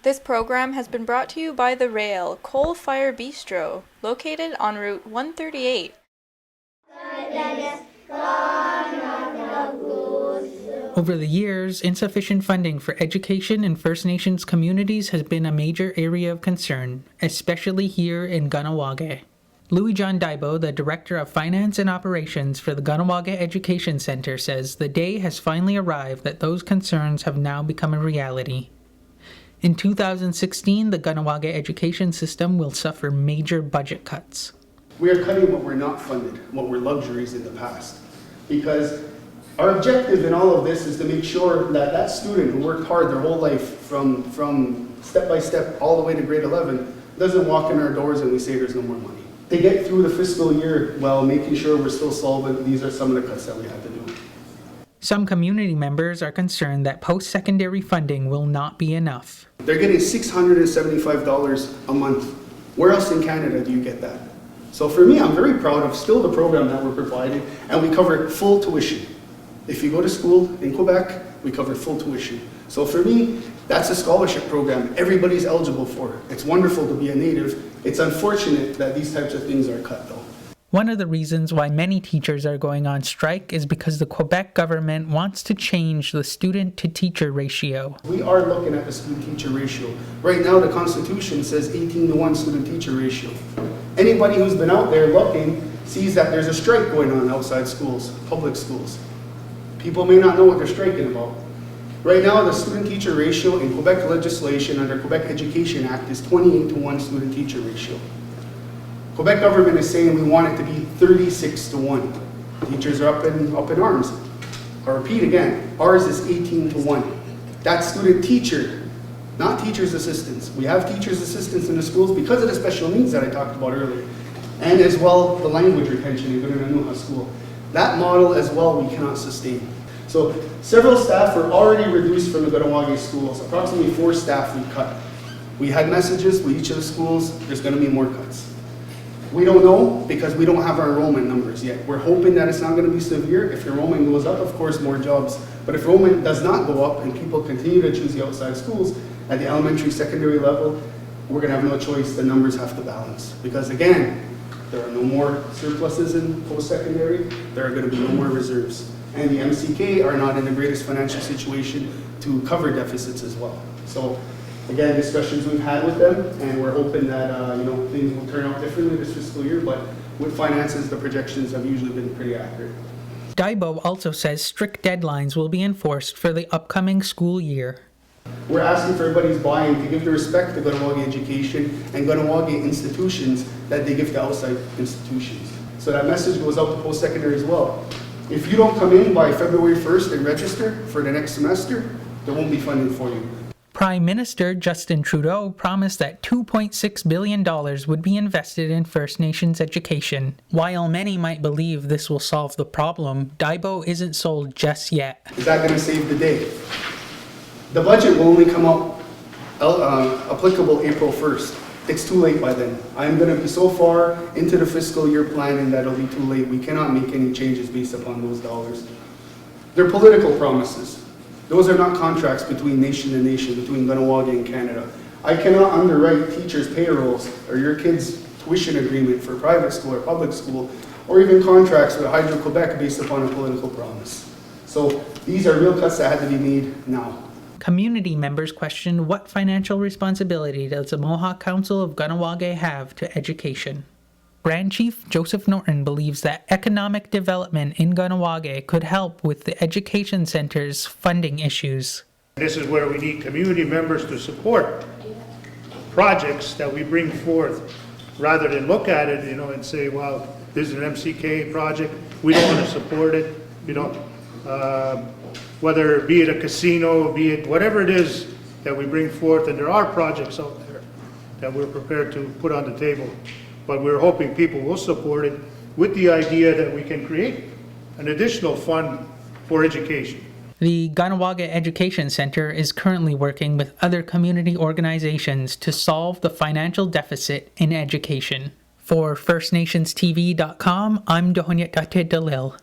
This program has been brought to you by The Rail Coal Fire Bistro, located on Route 138. Over the years, insufficient funding for education in First Nations communities has been a major area of concern, especially here in Kahnawake. Louis John Daibo, the Director of Finance and Operations for the Kahnawake Education Center, says the day has finally arrived that those concerns have now become a reality. In 2016, the Kahnawake education system will suffer major budget cuts. We are cutting what we're not funded, what were luxuries in the past. Because our objective in all of this is to make sure that that student who worked hard their whole life from step by step all the way to grade 11 doesn't walk in our doors and we say there's no more money. To get through the fiscal year while making sure we're still solvent, these are some of the cuts that we have to do. Some community members are concerned that post-secondary funding will not be enough. They're getting $675 a month. Where else in Canada do you get that? So for me, I'm very proud of still the program that we're providing, and we cover full tuition. If you go to school in Quebec, we cover full tuition. So for me, that's a scholarship program everybody's eligible for. It's wonderful to be a native. It's unfortunate that these types of things are cut though. One of the reasons why many teachers are going on strike is because the Quebec government wants to change the student-to-teacher ratio. We are looking at the student-teacher ratio. Right now, the Constitution says 18-to-1 student-teacher ratio. Anybody who's been out there looking sees that there's a strike going on outside schools, public schools. People may not know what they're striking about. Right now, the student-teacher ratio in Quebec legislation under Quebec Education Act is 28-to-1 student-teacher ratio. Quebec government is saying we want it to be 36-to-1. Teachers are up in arms. I'll repeat again, ours is 18-to-1. That's student-teacher, not teachers' assistants. We have teachers' assistants in the schools because of the special needs that I talked about earlier. And as well, the language retention in Kahnawake School. That model as well we cannot sustain. So several staff are already reduced from the Kahnawake schools. Approximately 4 staff we cut. We had messages with each of the schools, there's going to be more cuts. We don't know because we don't have our enrollment numbers yet. We're hoping that it's not going to be severe. If enrollment goes up, of course, more jobs. But if enrollment does not go up and people continue to choose the outside schools at the elementary, secondary level, we're going to have no choice. The numbers have to balance. Because again, there are no more surpluses in post-secondary. There are going to be no more reserves. And the MCK are not in the greatest financial situation to cover deficits as well. So again, discussions we've had with them, and we're hoping that things will turn out differently this fiscal year, but with finances, the projections have usually been pretty accurate. Daibo also says strict deadlines will be enforced for the upcoming school year. We're asking for everybody's buy-in to give the respect to Kahnawake education and Kahnawake institutions that they give to outside institutions. So that message goes out to post-secondary as well. If you don't come in by February 1st and register for the next semester, there won't be funding for you. Prime Minister Justin Trudeau promised that $2.6 billion would be invested in First Nations education. While many might believe this will solve the problem, Daibo isn't sold just yet. Is that going to save the day? The budget will only come out applicable April 1st. It's too late by then. I'm going to be so far into the fiscal year planning that it'll be too late. We cannot make any changes based upon those dollars. They're political promises. Those are not contracts between nation and nation, between Kahnawake and Canada. I cannot underwrite teachers' payrolls or your kids' tuition agreement for private school or public school, or even contracts with Hydro-Quebec based upon a political promise. So these are real cuts that had to be made now. Community members question what financial responsibility does the Mohawk Council of Kahnawake have to education. Grand Chief Joseph Norton believes that economic development in Kahnawake could help with the education center's funding issues. This is where we need community members to support projects that we bring forth, rather than look at it, and say, well, this is an MCK project, we don't want to support it, whether be it a casino, be it whatever it is that we bring forth, and there are projects out there that we're prepared to put on the table. But we're hoping people will support it with the idea that we can create an additional fund for education. The Kahnawake Education Center is currently working with other community organizations to solve the financial deficit in education. For FirstNationsTV.com, I'm Dohonyet Dalil.